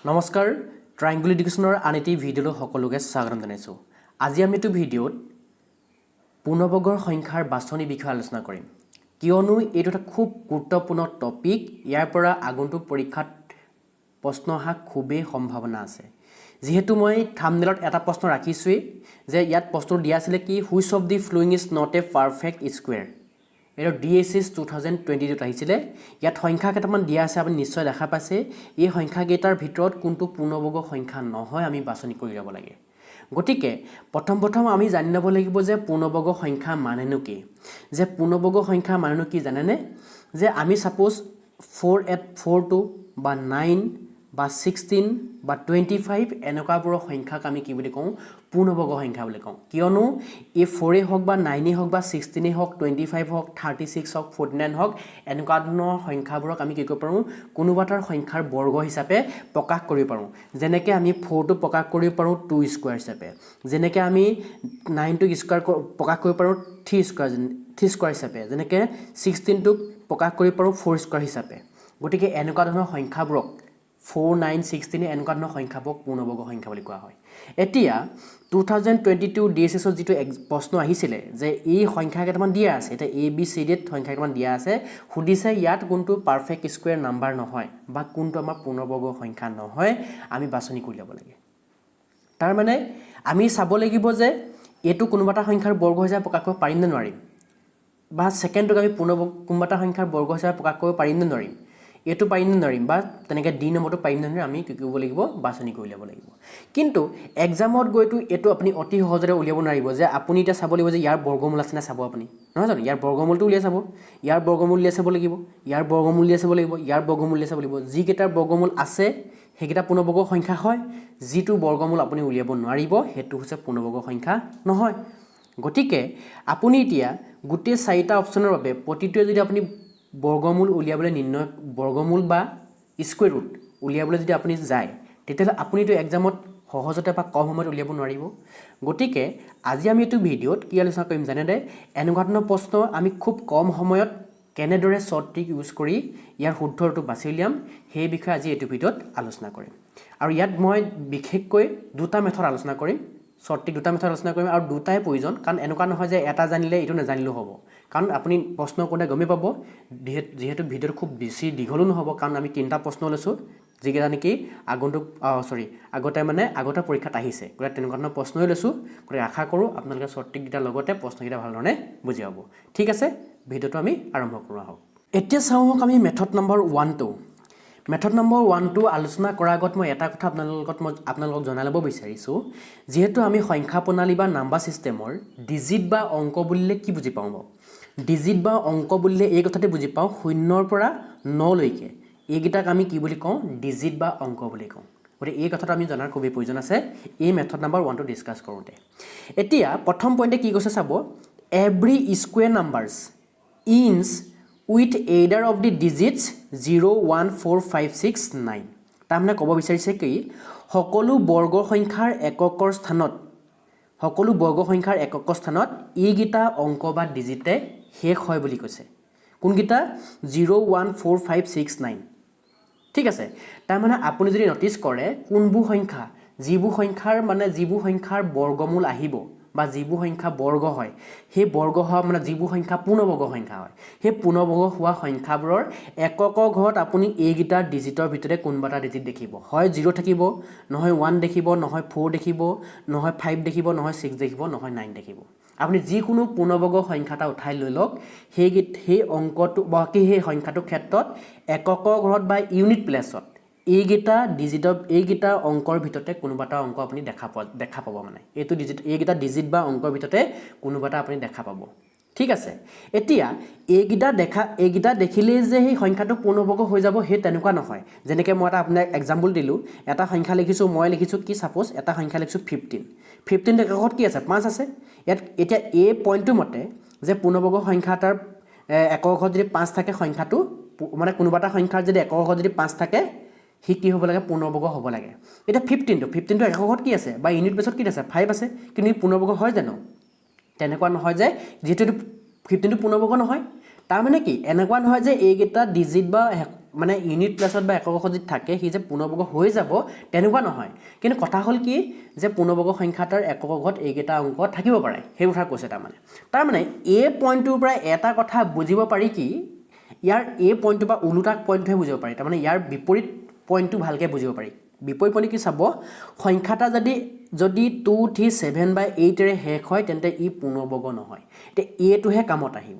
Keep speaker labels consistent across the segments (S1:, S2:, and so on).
S1: নমস্কাৰ ট্ৰায়াঙ্গল এডুকেশ্যনৰ আন এটি ভিডিঅ'লৈ সকলোকে স্বাগতম জনাইছোঁ আজি আমি এইটো ভিডিঅ'ত পূৰ্ণবৰ্গৰ সংখ্যাৰ বাছনি বিষয়ে আলোচনা কৰিম কিয়নো এইটো এটা খুব গুৰুত্বপূৰ্ণ টপিক ইয়াৰ পৰা আগন্তুক পৰীক্ষাত প্ৰশ্ন অহা খুবেই সম্ভাৱনা আছে যেহেতু মই থাম্বনেলত এটা প্ৰশ্ন ৰাখিছোৱেই যে ইয়াত প্ৰশ্ন দিয়া আছিলে কি which of the following is not a perfect square এটা ডিএছএছ 2022 আহিছিলে ইয়াত সংখ্যা কেইটামান দিয়া আছে আপুনি নিশ্চয় দেখা পাইছে এই সংখ্যা কেইটাৰ ভিতৰত কোনটো পূৰ্ণবৰ্গ সংখ্যা নহয় আমি বাছনি কৰি যাব লাগে গতিকে প্ৰথম আমি জানি ল'ব লাগিব যে পূৰ্ণবৰ্গ সংখ্যা মানেনো কি যে পূৰ্ণবৰ্গ সংখ্যা মানেনো কি জানেনে যে আমি সাপোজ 4 বা 9 বা 16 বা 25 এনেকুৱাবোৰ সংখ্যাক আমি কি বুলি কওঁ পূৰ্ণবৰ্গ সংখ্যা বুলি কওঁ কিয়নো এই 4 হওক বা 9 হওক বা 16 হওক 25 হওক 36 হওক 49 হওক এনেকুৱা ধৰণৰ সংখ্যাবোৰক আমি কি কৰিব পাৰোঁ কোনোবাটাৰ সংখ্যাৰ বৰ্গ হিচাপে প্ৰকাশ কৰিব পাৰোঁ যেনেকৈ আমি 4 টো প্ৰকাশ কৰিব পাৰোঁ 2 স্কয়াৰ হিচাপে যেনেকৈ আমি 9 টো স্কয়াৰ প্ৰকাশ কৰিব পাৰোঁ 3 স্কয়াৰ হিচাপে যেনেকৈ 16 টোক প্ৰকাশ কৰিব পাৰোঁ 4 স্কয়াৰ হিচাপে গতিকে এনেকুৱা ধৰণৰ সংখ্যাবোৰক 4, 9, 16 এনেকুৱা ধৰণৰ সংখ্যাবোৰক পূৰ্ণবৰ্গ সংখ্যা বুলি কোৱা হয় এতিয়া 2022 ডিএছএছৰ যিটো প্ৰশ্ন আহিছিলে যে এই সংখ্যা কেইটামান দিয়া আছে এটা এ বি চি ডিত সংখ্যা কেইটামান দিয়া আছে সুধিছে ইয়াত কোনটো পাৰফেক্ট স্কয়াৰ নাম্বাৰ নহয় বা কোনটো আমাৰ পূৰ্ণবৰ্গ সংখ্যা নহয় আমি বাছনি কৰি ল'ব লাগে তাৰ মানে আমি চাব লাগিব যে এটো কোনোবাটা সংখ্যাৰ বৰ্গ হিচাপে প্ৰকাশ কৰিব পাৰিম নে নোৱাৰিম বা সেকেন্ডটো আমি কোনোবাটা সংখ্যাৰ বৰ্গ হিচাপে প্ৰকাশ কৰিব পাৰিম নে নোৱাৰিম এটো পাৰিম নে নোৱাৰিম বা তেনেকৈ ডি নম্বৰটো পাৰিম নে নোৱাৰিম আমি কি কৰিব লাগিব বাছনি কৰি ল'ব লাগিব কিন্তু এক্সামত গৈতো এটো আপুনি অতি সহজৰে উলিয়াব নোৱাৰিব যে আপুনি এটা চাব লাগিব যে ইয়াৰ বৰ্গমূল আছে না চাব আপুনি নহয় জানো ইয়াৰ বৰ্গমূলটো উলিয়াই চাব ইয়াৰ বৰ্গমূল উলিয়াই চাব লাগিব ইয়াৰ বৰ্গমূল উলিয়াই চাব লাগিব ইয়াৰ বৰ্গমূল উলিয়াই চাব লাগিব যি কেইটাৰ বৰ্গমূল আছে সেইকেইটা পূৰ্ণবৰ্গ সংখ্যা হয় যিটো বৰ্গমূল আপুনি উলিয়াব নোৱাৰিব হেতু হৈছে পূৰ্ণবৰ্গ সংখ্যা নহয় গতিকে আপুনি এতিয়া গোটেই চাৰিটা অপচনৰ বাবে প্ৰতিটোৱে যদি আপুনি বৰ্গমূল উলিয়াবলৈ নিৰ্ণয় বৰ্গমূল বা স্কয়াৰ ৰুট উলিয়াবলৈ যদি আপুনি যায় তেতিয়াহ'লে আপুনিটো এক্সামত সহজতে বা কম সময়ত উলিয়াব নোৱাৰিব গতিকে আজি আমি এইটো ভিডিঅ'ত কি আলোচনা কৰিম জানেনে এনেকুৱা ধৰণৰ প্ৰশ্ন আমি খুব কম সময়ত কেনেদৰে শৰ্ট ট্ৰিক ইউজ কৰি ইয়াৰ শুদ্ধ ৰুটটো বাছি উলিয়াম সেই বিষয়ে আজি এইটো ভিডিঅ'ত আলোচনা কৰিম আৰু ইয়াত মই বিশেষকৈ দুটা মেথড আলোচনা কৰিম শৰ্ট ট্ৰিক দুটা মেথড আলোচনা কৰিম আৰু দুটাই প্ৰয়োজন কাৰণ এনেকুৱা নহয় যে এটা জানিলে এইটো নাজানিলেও হ'ব কাৰণ আপুনি প্ৰশ্ন কোনে গমে পাব যেহেতু ভিডিঅ'টো খুব বেছি দীঘলো নহ'ব কাৰণ আমি তিনিটা প্ৰশ্ন লৈছোঁ যিকেইটা নেকি আগতে পৰীক্ষাত আহিছে গতিকে তেনেকুৱা ধৰণৰ প্ৰশ্নই লৈছোঁ গতিকে আশা কৰোঁ আপোনালোকে শৰ্ট ট্ৰিককেইটাৰ লগতে প্ৰশ্নকেইটা ভালধৰণে বুজি পাব ঠিক আছে ভিডিঅ'টো আমি আৰম্ভ কৰোঁ আহক এতিয়া চাওঁ আমি মেথড নম্বৰ 1 টো আলোচনা কৰাৰ আগত মই এটা কথা আপোনালোকক জনাই ল'ব বিচাৰিছোঁ যেহেতু আমি সংখ্যা প্ৰণালী বা নাম্বাৰ ছিষ্টেমৰ ডিজিট বা অংক বুলিলে কি বুজি পাওঁ বাৰু ডিজিট বা অংক বুলিলে এই কথাতে বুজি পাওঁ 0 পৰা 9 লৈকে এইকেইটাক আমি কি বুলি কওঁ ডিজিট বা অংক বুলি কওঁ গতিকে এই কথাটো আমি জনাৰ খুবেই প্ৰয়োজন আছে এই মেথড নম্বৰ 1 টো ডিছকাছ কৰোঁতে এতিয়া প্ৰথম পইণ্টে কি কৈছে চাব every square numbers ends with either of the digits 0, 1, 4, 5, 6, 9 তাৰমানে ক'ব বিচাৰিছে কি সকলো বৰ্গ সংখ্যাৰ এককৰ স্থানত এইকেইটা অংক বা ডিজিটে শেষ হয় বুলি কৈছে কোনকেইটা 0, 1, 4, 5, 6, 9 ঠিক আছে তাৰমানে আপুনি যদি নটিচ কৰে কোনবোৰ সংখ্যা যিবোৰ সংখ্যাৰ বৰ্গমূল আহিব বা যিবোৰ সংখ্যা বৰ্গ হয় সেই বৰ্গ হোৱা মানে যিবোৰ সংখ্যা পূৰ্ণবৰ্গ সংখ্যা হয় সেই পূৰ্ণবৰ্গ হোৱা সংখ্যাবোৰৰ এককৰ ঘৰত আপুনি এইকেইটা ডিজিটৰ ভিতৰতে কোনোবা এটা ডিজিট দেখিব হয় 0 থাকিব নহয় 1 দেখিব নহয় 4 দেখিব নহয় 5 দেখিব নহয় 6 দেখিব নহয় 9 দেখিব আপুনি যিকোনো পূৰ্ণবৰ্গ সংখ্যা এটা উঠাই লৈ লওক সেই অংকটো বা সেই সংখ্যাটোৰ ক্ষেত্ৰত এককৰ ঘৰত বা ইউনিট প্লেছত এইকেইটা অংকৰ ভিতৰতে কোনোবা এটা অংক আপুনি দেখা পাব মানে এইকেইটা ডিজিট বা অংকৰ ভিতৰতে কোনোবা এটা আপুনি দেখা পাব ঠিক আছে এতিয়া এইকেইটা দেখিলেই যে সেই সংখ্যাটো পূৰ্ণবৰ্গ হৈ যাব সেই তেনেকুৱা নহয় যেনেকৈ মই এটা আপোনাক এক্সাম্পল দিলোঁ এটা সংখ্যা লিখিছোঁ মই লিখিছোঁ কি সাপোজ এটা সংখ্যা লিখিছোঁ 15 এককত কি আছে 5 আছে ইয়াত এতিয়া এই পইণ্টটো মতে যে পূৰ্ণবৰ্গ সংখ্যা এটাৰ একৰ ঘৰত যদি 5 থাকে সংখ্যাটো মানে কোনোবা এটা সংখ্যাৰ যদি একৰ ঘৰত যদি 5 থাকে হি কি হ'ব লাগে পূৰ্ণবৰ্গ হ'ব লাগে এটা 15 একৰ ঘৰত কি আছে বা ইউনিট প্লেছত কি আছে 5 আছে কিন্তু পূৰ্ণবৰ্গ হয় জানো তেনেকুৱা নহয় যে যেহেতু 15 পূৰ্ণবৰ্গ নহয় তাৰ মানে কি এনেকুৱা নহয় যে এইকেইটা ডিজিট বা মানে ইউনিট প্লেছত বা একক যদি থাকে সি যে পূৰ্ণবৰ্গ হৈ যাব তেনেকুৱা নহয় কিন্তু কথা হ'ল কি যে পূৰ্ণবৰ্গ সংখ্যাটাৰ একক ঘৰত এইকেইটা অংক থাকিব পাৰে সেই কথা কৈছে তাৰমানে এই পইণ্টটোৰ পৰা এটা কথা বুজিব পাৰি কি ইয়াৰ এই পইণ্টটো বা ওলোটা পইণ্টটোহে বুজিব পাৰি তাৰমানে ইয়াৰ বিপৰীত পইণ্টটো ভালকৈ বুজিব পাৰি বিপৰীত পইণ্ট কি চাব সংখ্যাটা যদি 2 3 7 বা 8 ৰে শেষ হয় তেন্তে ই পূৰ্ণবৰ্গ নহয় এতিয়া এইটোহে কামত আহিব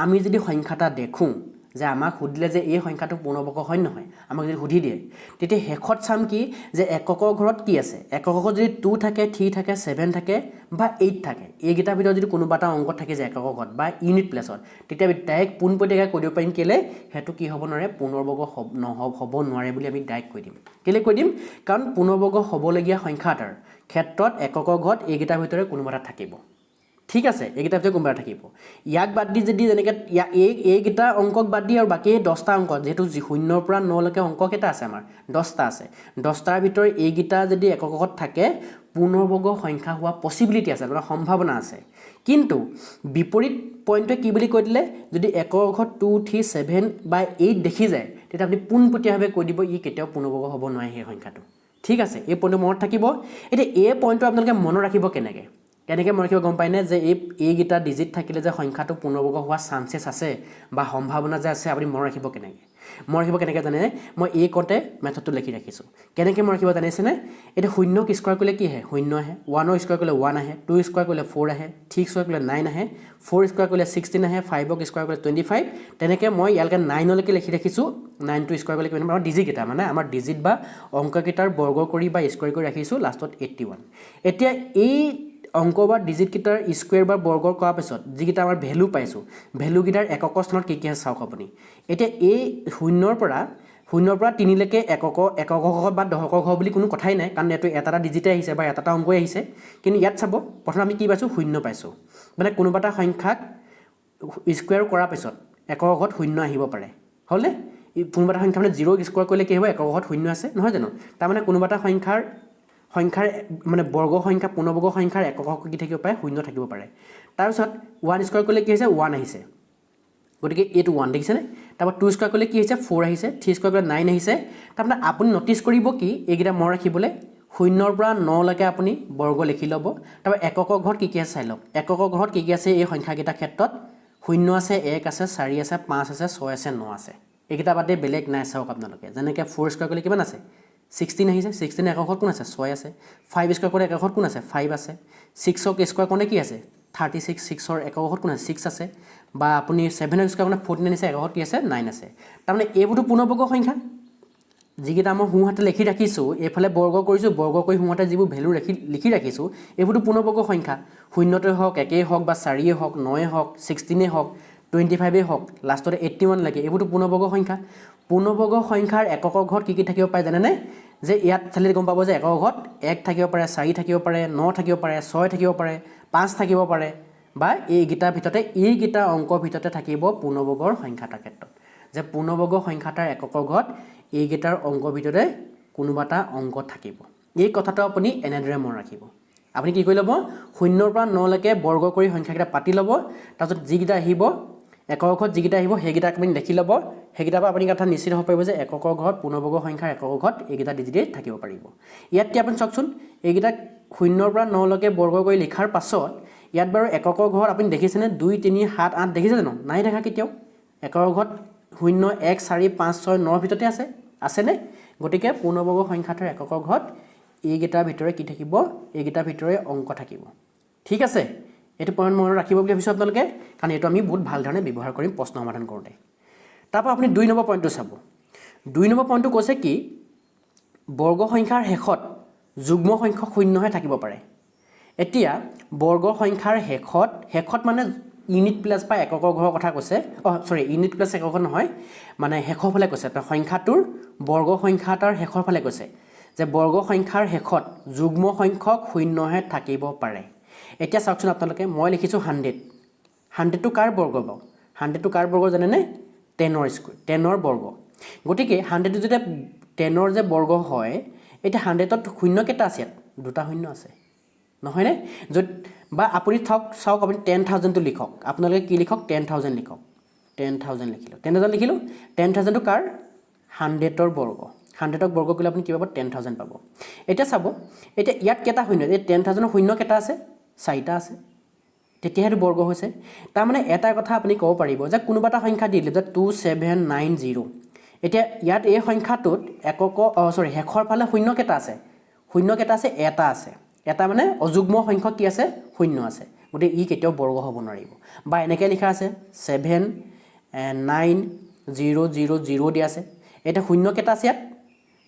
S1: আমি যদি সংখ্যাটা দেখোঁ যে আমাক সুধিলে যে এই সংখ্যাটো পূৰ্ণবৰ্গ হয় নহয় আমাক যদি সুধি দিয়ে তেতিয়া শেষত চাম কি যে এককৰ ঘৰত কি আছে এককৰ ঘৰত যদি 2 থাকে 3 থাকে 7 থাকে বা 8 থাকে এইকেইটাৰ ভিতৰত যদি কোনোবা এটা অংক থাকে যে এককৰ ঘৰত বা ইউনিট প্লেছত তেতিয়া আমি ডাইৰেক্ট পোনপটীয়াকৈ কৈ দিব পাৰিম কেলে সেইটো কি হ'ব নোৱাৰে পূৰ্ণবৰ্গ হ'ব নোৱাৰে বুলি আমি ডাইৰেক্ট কৈ দিম কেলে কৈ দিম কাৰণ পূৰ্ণবৰ্গ হ'বলগীয়া সংখ্যাটাৰ ক্ষেত্ৰত এককৰ ঘৰত এইকেইটাৰ ভিতৰত কোনোবা এটা থাকিব ঠিক আছে এইকেইটাৰ ভিতৰত কোনোবা থাকিব ইয়াক বাদ দি যদি যেনেকৈ এইকেইটা অংকক বাদ দি আৰু বাকী 10টা অংক যেহেতু 0 পৰা 9 লৈকে অংক কেইটা আছে আমাৰ 10টা আছে 10টাৰ ভিতৰত এইকেইটা যদি এককত থাকে পূৰ্ণবৰ্গ সংখ্যা হোৱা পসিবিলিটি আছে মানে সম্ভাৱনা আছে কিন্তু বিপৰীত পইণ্টে কি বুলি কৈ দিলে যদি এককত 2 3 7 বা 8 দেখি যায় তেতিয়া আপুনি পোনপটীয়াভাৱে কৈ দিব ই কেতিয়াও পূৰ্ণবৰ্গ হ'ব নোৱাৰে সেই সংখ্যাটো ঠিক আছে এই পইণ্টটো মনত থাকিব এতিয়া এই পইণ্টটো আপোনালোকে মনত ৰাখিব কেনেকৈ মনত ৰাখিব গম পায়নে যে এইকেইটা ডিজিট থাকিলে যে সংখ্যাটো পূৰ্ণবৰ্গ হোৱা চান্সেছ আছে বা সম্ভাৱনা যে আছে আপুনি মনত ৰাখিব কেনেকৈ জানে মই এই কতে মেথডটো লিখি ৰাখিছোঁ কেনেকৈ মনত ৰাখিব জানিছেনে এতিয়া 0 স্কোৱাৰ কৰিলে কি আহে 0 আহে 1 স্কোৱাৰ কৰিলে 1 আহে 2 স্কোৱাৰ কৰিলে 4 আহে 3 স্কোৱাৰ কৰিলে 9 আহে 4 স্কোৱাৰ কৰিলে 16 আহে 5 স্কোৱাৰ কৰিলে 25 তেনেকৈ মই ইয়ালৈকে 9 লৈকে লিখি ৰাখিছোঁ 9 টো স্কোৱাৰ কৰিলে কিমান আমাৰ ডিজিট কেইটা মানে আমাৰ ডিজিট বা অংককেইটাৰ বৰ্গ কৰি বা স্কোৱাৰ কৰি ৰাখিছোঁ লাষ্টত 81 এতিয়া এই অংক বা ডিজিট কেইটাৰ স্কোৱাৰ বা বৰ্গ কৰাৰ পিছত যিকেইটা আমাৰ ভ্যালু পাইছোঁ ভ্যালু কেইটাৰ এককৰ স্থানত কি কি আছে চাওক আপুনি এতিয়া এই 0 পৰা 3 লৈকে একক ঘৰ বা দশকৰ ঘৰ বুলি কোনো কথাই নাই কাৰণ এইটো এটা ডিজিটে আহিছে বা এটা অংকই আহিছে কিন্তু ইয়াত চাব প্ৰথমে আমি কি পাইছোঁ 0 পাইছোঁ মানে কোনোবা এটা সংখ্যাক স্কোৱাৰ কৰাৰ পিছত একক ঘৰত 0 আহিব পাৰে হ'লে কোনোবা এটা সংখ্যা মানে 0 স্কোৱাৰ কৰিলে কি হ'ব একক ঘৰত 0 আছে নহয় জানো তাৰমানে কোনোবা এটা সংখ্যাৰ মানে বৰ্গ সংখ্যা পূৰ্ণবৰ্গ সংখ্যাৰ একক কি থাকিব পাৰে 0 থাকিব পাৰে তাৰপিছত 1 স্কোৱাৰ কৰিলে কি হৈছে 1 আহিছে গতিকে এইটো 1 দেখিছেনে তাৰপৰা 2 স্কোৱাৰ কৰিলে কি হৈছে 4 আহিছে 3 স্কোৱাৰ কৰিলে 9 আহিছে তাৰমানে আপুনি নটিচ কৰিব কি এইকেইটা মনত ৰাখিবলৈ 0 পৰা 9 লৈকে আপুনি বৰ্গ লিখি ল'ব তাৰপৰা এককৰ ঘৰত কি আছে চাই লওক এককৰ ঘৰত কি আছে এই সংখ্যাকেইটাৰ ক্ষেত্ৰত 0 আছে 1 আছে 4 আছে 5 আছে 6 আছে 9 আছে এইকেইটা বাদে বেলেগ নাই চাওক আপোনালোকে যেনেকৈ 4 স্কোৱাৰ কৰিলে কিমান আছে 16 আহিছে 16 এককৰ ঘৰত কোন আছে 6 আছে 5 স্কোৱাৰ কৰিলে এককৰ ঘৰত কোন আছে 5 আছে 6ক স্কোৱাৰ কৰিলে কি আছে 36 6ৰ এককৰ ঘৰত কোন আছে 6 আছে বা আপুনি 7ক স্কোৱাৰ কৰিলে 14 আছে এককৰ ঘৰত কি আছে 9 আছে তাৰমানে এইবোৰটো পূৰ্ণবৰ্গ সংখ্যা যিকেইটা মই সোঁহাতে লিখি ৰাখিছোঁ এইফালে বৰ্গ কৰিছোঁ বৰ্গ কৰি সোঁহাতে যিবোৰ ভ্যালু লিখি ৰাখিছোঁ এইবোৰটো পূৰ্ণবৰ্গ সংখ্যা 0তে হওক 1 হওক বা 4 হওক 9 হওক 16 হওক 25 হওক লাষ্টতে 81 লাগে এইবোৰটো পূৰ্ণবৰ্গ সংখ্যা পূৰ্ণবৰ্গ সংখ্যাৰ এককৰ ঘৰত কি থাকিব পাৰে জানেনে যে ইয়াত চালে গম পাব যে এককৰ ঘৰত 1 থাকিব পাৰে 4 থাকিব পাৰে 9 থাকিব পাৰে 6 থাকিব পাৰে 5 থাকিব পাৰে বা এইকেইটাৰ ভিতৰতে এইকেইটা অংকৰ ভিতৰতে থাকিব পূৰ্ণবৰ্গৰ সংখ্যাটাৰ ক্ষেত্ৰত যে পূৰ্ণবৰ্গ সংখ্যাটাৰ এককৰ ঘৰত এইকেইটাৰ অংকৰ ভিতৰতে কোনোবা এটা অংক থাকিব এই কথাটো আপুনি এনেদৰে মনত ৰাখিব আপুনি কি কৰি ল'ব 0 পৰা 9 লৈকে বৰ্গ কৰি সংখ্যাকেইটা পাতি ল'ব তাৰপিছত যিকেইটা আহিব একৰ ঘৰত যিকেইটা আহিব সেইকেইটা আপুনি লিখি ল'ব সেইকেইটাৰ পৰা আপুনি কথা নিশ্চিত হ'ব পাৰিব যে এককৰ ঘৰত পূৰ্ণবৰ্গ সংখ্যাৰ একৰ ঘৰত এইকেইটা ডিজিটেই থাকিব পাৰিব ইয়াত কি আপুনি চাওকচোন এইকেইটা 0 পৰা 9 লৈকে বৰ্গ কৰি লিখাৰ পাছত ইয়াত বাৰু এককৰ ঘৰত আপুনি দেখিছেনে 2 3 7 8 দেখিছে জানো নাই দেখা কেতিয়াও এককৰ ঘৰত 0 1 4 5 6 9 ভিতৰতে আছেনে গতিকে পূৰ্ণবৰ্গ সংখ্যাটোৰ এককৰ ঘৰত এইকেইটাৰ ভিতৰে কি থাকিব এইকেইটাৰ ভিতৰে অংক থাকিব ঠিক আছে এইটো পইণ্ট মনত ৰাখিব বুলি ভাবিছোঁ আপোনালোকে কাৰণ এইটো আমি বহুত ভাল ধৰণে ব্যৱহাৰ কৰিম প্ৰশ্ন সমাধান কৰোঁতে তাৰপৰা আপুনি 2 নম্বৰ পইণ্টটো চাব 2 নম্বৰ পইণ্টটো কৈছে কি বৰ্গ সংখ্যাৰ শেষত যুগ্ম সংখ্যক শূন্যহে থাকিব পাৰে এতিয়া বৰ্গ সংখ্যাৰ শেষত মানে ইউনিট প্লেছ বা এককৰ ঘৰৰ কথা কৈছে ইউনিট প্লেছ একক নহয় মানে শেষৰ ফালে কৈছে সংখ্যাটোৰ বৰ্গ সংখ্যাটাৰ শেষৰ ফালে কৈছে যে বৰ্গ সংখ্যাৰ শেষত যুগ্ম সংখ্যক শূন্যহে থাকিব পাৰে এতিয়া চাওকচোন আপোনালোকে মই লিখিছোঁ 100টো কাৰ বৰ্গ বাৰু 100টো কাৰ বৰ্গ জানেনে 10ৰ বৰ্গ গতিকে 100টো যেতিয়া 10ৰ যে বৰ্গ হয় এতিয়া 100ত শূন্য কেইটা আছে ইয়াত দুটা শূন্য আছে নহয়নে বা আপুনি চাওক আপুনি 10,000টো লিখক আপোনালোকে কি লিখক 10,000 লিখক 10,000 লিখিলোঁ 10,000 কাৰ 100ৰ বৰ্গ 100ক বৰ্গ কৰিলে আপুনি কি পাব 10000 পাব এতিয়া চাব এতিয়া ইয়াত কেটা শূন্য এই 10000ৰ শূন্য কেটা আছে 4টা আছে তেতিয়াহে বৰ্গ হৈছে তাৰ মানে এটা কথা আপুনি ক'ব পাৰিব যে কোনোবা এটা সংখ্যা দিলে যে 2790 এতিয়া ইয়াত এই সংখ্যাটোত একক হেখৰ ফালে শূন্য কেটা আছে এটা আছে এটা মানে অযুগ্ম সংখ্যা কি আছে শূন্য আছে গতে ই কেতিয়াও বৰ্গ হ'ব নোৱাৰিব বা এনেকৈ লিখা আছে 79000 দি আছে এটা শূন্য কেটা আছে ইয়াত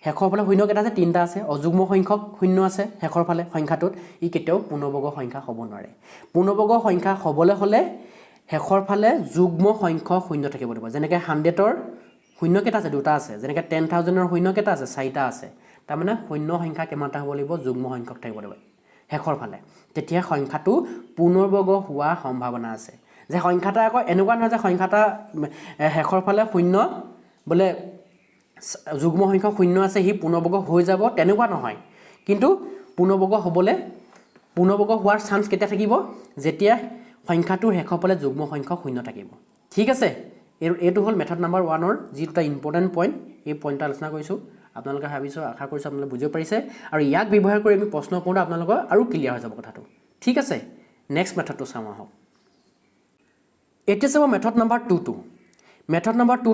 S1: হেখৰ ফালে শূন্য কেটা আছে তিনটা আছে অযুগ্ম সংখ্যক শূন্য আছে হেখৰ ফালে সংখ্যাটোত ই কেতিয়াও পূৰ্ণবৰ্গ সংখ্যা হ'ব নোৱাৰে পূৰ্ণবৰ্গ সংখ্যা হ'বলৈ হলে হেখৰ ফালে যুগ্ম সংখ্যক শূন্য থাকিব লাগিব যেনেকৈ 100ৰ শূন্য কেটা আছে দুটা আছে যেনেকৈ 10000ৰ শূন্য কেটা আছে 4টা আছে তাৰ মানে শূন্য সংখ্যা কিমানটা হ'ব লাগিব যুগ্ম সংখ্যক থাকিব লাগিব হেখৰ ফালে তেতিয়া সংখ্যাটো পূৰ্ণবৰ্গ হোৱাৰ সম্ভাৱনা আছে যে সংখ্যাটা আকৌ এনেকুৱা নহয় যে সংখ্যাটা হেখৰ ফালে শূন্য বলে যুগ্ম সংখ্যক শূন্য আছে হি পূৰ্ণবৰ্গ হৈ যাব তেনেকুৱা নহয় কিন্তু পূৰ্ণবৰ্গ হোৱাৰ চান্স কেতিয়া থাকিব যেতিয়া সংখ্যাটোৰ হেখৰ ফালে যুগ্ম সংখ্যক শূন্য থাকিব ঠিক আছে এইটো হ'ল মেথড নাম্বাৰ 1 ৰ যিটা ইম্পৰ্টেন্ট পইণ্ট এই পইণ্টটা আলোচনা কৰিছো আপোনালোকে ভাবিছো আশা কৰিছো আপোনালোকে বুজিব পাৰিছে আৰু ইয়াক ব্যৱহাৰ কৰি আমি প্ৰশ্ন কৰোঁতে আপোনালোকৰ আৰু ক্লিয়াৰ হৈ যাব কথাটো ঠিক আছে নেক্সট মেথডটো চাওঁ আহক এতিয়া চাব মেথড নাম্বাৰ 2 মেথড নাম্বাৰ 2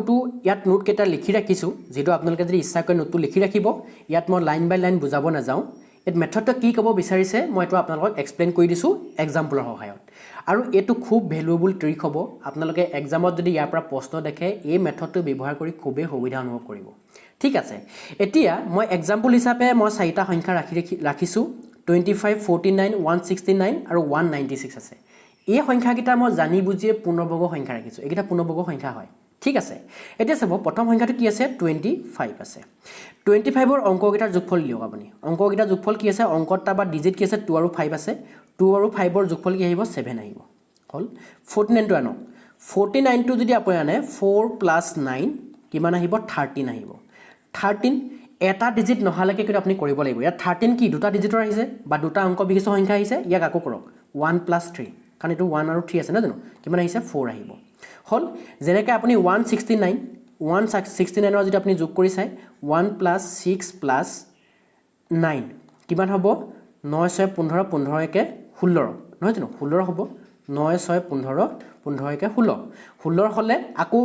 S1: ইয়াত নোট কেটা লিখি ৰাখিছো যেটো আপোনালোকে যদি ইচ্ছা কৰে নোটটো লিখি ৰাখিব ইয়াত মই লাইন বাই লাইন বুজাব না যাওঁ এই মেথডটো কি ক'ব বিচাৰিছে মই এটো আপোনালোকক এক্সপ্লেইন কৰি দিছো এক্সাম্পলৰ সহায়ত আৰু এটো খুব ভ্যালুএবল ট্ৰিক হ'ব আপোনালোকে এক্সামত যদি ইয়াৰ পৰা প্ৰশ্ন দেখে এই মেথডটো ব্যৱহাৰ কৰি খুবেই সুবিধা অনুভৱ কৰিব ঠিক আছে এতিয়া মই এক্সাম্পল হিচাপে মই 4টা সংখ্যা ৰাখিছো 25 49 169 আৰু 196 আছে এই সংখ্যাকিটা মই জানি বুজিয়ে পূৰ্ণবৰ্গ সংখ্যা ৰাখিছো এইকিটা পূৰ্ণবৰ্গ সংখ্যা হয় ঠিক আছে এতিয়া চাব প্ৰথম সংখ্যাটো কি আছে 25 আছে 25ৰ অংককিটাৰ যোগফল লিওক আপুনি অংককিটাৰ যোগফল কি আছে অংকটা বা ডিজিট কি আছে 2 আৰু 5 আছে 2 আৰু 5ৰ যোগফল কি আহিব 7 আহিব হল 49 টো আনো 49 টো যদি আপুনি আনে 4 + 9 কিমান আহিব 13 আহিব 13 এটা ডিজিট নহালৈকে কিন্তু আপুনি কৰিব লাগিব ইয়াত 13 কি দুটা ডিজিটৰ আহিছে বা দুটা অংক বিশিষ্ট সংখ্যা আহিছে ইয়াক আকৌ কৰক 1 + 3 কাৰণ এটো 1 আৰু 3 আছে না জানো কিমান আহিছে 4 আহিব হল যেনেকৈ আপুনি 169 169 ৰ যদি আপুনি যোগ কৰি চাই 1 + 6 + 9 কিমান হ'ব 9 6 15 15 একে 16 নহয় জানো 16 হ'ব 9 6 15 15 একে 16 16 হলে আকৌ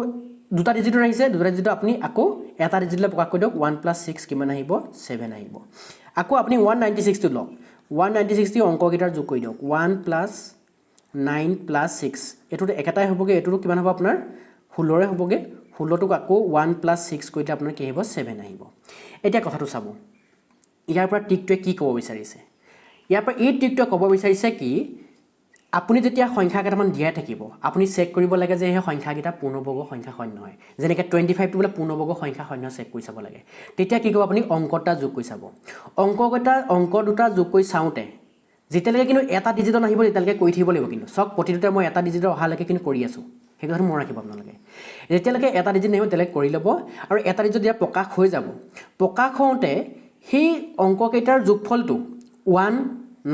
S1: দুটা ডিজিটৰ আহিছে দুটা ডিজিট আপুনি আকৌ এটা ডিজিটলৈ প্ৰকাশ কৰি দিয়ক 1 + 6 কিমান আহিব 7 আহিব আকৌ আপুনি 196 টো লওক 196 টি অংককিটাৰ যোগ কৰি দিয়ক 1 + 9 + 6 এটোটো একেটাই হ'বগে এটোটো কিমান হ'ব আপোনাৰ 16 হ'বগে 16 টোক আকৌ 1 + 6 কৰিলে আপোনাৰ কি আহিব 7 আহিব এতিয়া কথাটো চাব ইয়াৰ পৰা টিকটোৱে কি ক'ব বিচাৰিছে ইয়াৰ পৰা এই টিকটোৱে ক'ব বিচাৰিছে কি আপুনি যেতিয়া সংখ্যা কেইটামান দিয়াই থাকিব আপুনি চেক কৰিব লাগে যে এই সংখ্যাকিটা পূৰ্ণবৰ্গ সংখ্যা হয় নহয় যেনেকৈ 25 টো বলে পূৰ্ণবৰ্গ সংখ্যা হয় নহয় চেক কৰি চাব লাগে তেতিয়া কি কৰিব আপুনি অংকটা যোগ কৰি চাব অংক দুটা যোগ কৰি চাওঁতে যেতিয়ালৈকে কিন্তু এটা ডিজিট নাহিব তেতিয়ালৈকে কৰি থাকিব লাগিব কিন্তু সব প্ৰতিটোতে মই এটা ডিজিট অহালৈকে কিন্তু কৰি আছো সেইটো কথা মন ৰাখিব আপোনালোকে যেতিয়ালৈকে এটা ডিজিট নাহিব তেতিয়ালৈকে কৰি ল'ব আৰু এটা ডিজিট যেতিয়া প্ৰকাশ হৈ যাব প্ৰকাশ হওঁতে সেই অংককেইটাৰ যোগফলটো 1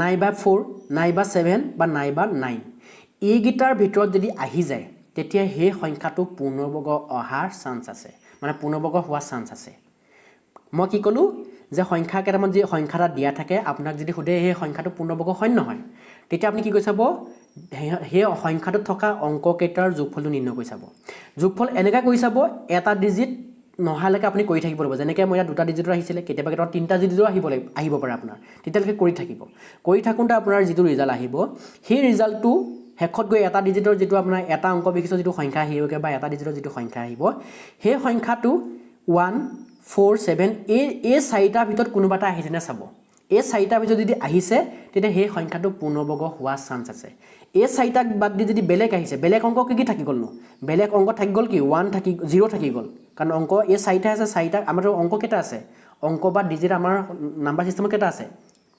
S1: নাইবা 4 নাইবা 7 বা নাইবা 9 এই গিটাৰ ভিতৰত যদি আহি যায় তেতিয়া সেই সংখ্যাটো পূৰ্ণবৰ্গ অহাৰ চান্স আছে মানে পূৰ্ণবৰ্গ হোৱাৰ চান্স আছে মই কি কলো যে সংখ্যা কেইটামান যে সংখ্যাটা দিয়া থাকে আপোনাক যদি খুদে এই সংখ্যাটো পূৰ্ণবৰ্গ হয় নহয় তেতিয়া আপুনি কি কৰি চাব সেই সংখ্যাটোত থকা অংককেইটাৰ যোগফলটো নিৰ্ণয় কৰি চাব যোগফল এনেকা কৰি চাব এটা ডিজিট নহালৈকে আপুনি কৰি থাকিব লাগিব যেনেকৈ মই দুটা ডিজিটৰ আহিছিলে কেতিয়াবা কেতিয়াবা তিনটা ডিজিটৰ আহিব পাৰে আপোনাৰ তেতিয়ালৈকে কৰি থাকিব কৰি থাকোঁতে আপোনাৰ যিটো ৰিজাল্ট আহিব সেই ৰিজাল্টটো হেকত গৈ এটা ডিজিটৰ যেটো আপোনাৰ এটা অংক বিশিষ্ট যেটো সংখ্যা আহিবগে বা এটা ডিজিটৰ যেটো সংখ্যা আহিব সেই সংখ্যাটো 1 4 7 এই চাৰিটাৰ ভিতৰত কোনোবাটা আহিছে নে চাব এই চাৰিটাৰ ভিতৰত যদি আহিছে তেতিয়া সেই সংখ্যাটো পূৰ্ণবৰ্গ হোৱাৰ চান্স আছে এই চাৰিটাক বাদ দি যদি বেলেগ আহিছে বেলেগ অংক কি থাকি গ'ল নো বেলেগ অংক থাকি গ'ল কি 1 থাকি 0 থাকি গ'ল কাৰণ অংক এই চাৰিটা আছে চাৰিটা আমাৰ অংক কেটা আছে অংক বা ডিজিট আমাৰ নাম্বাৰ সিস্টেমত কেটা আছে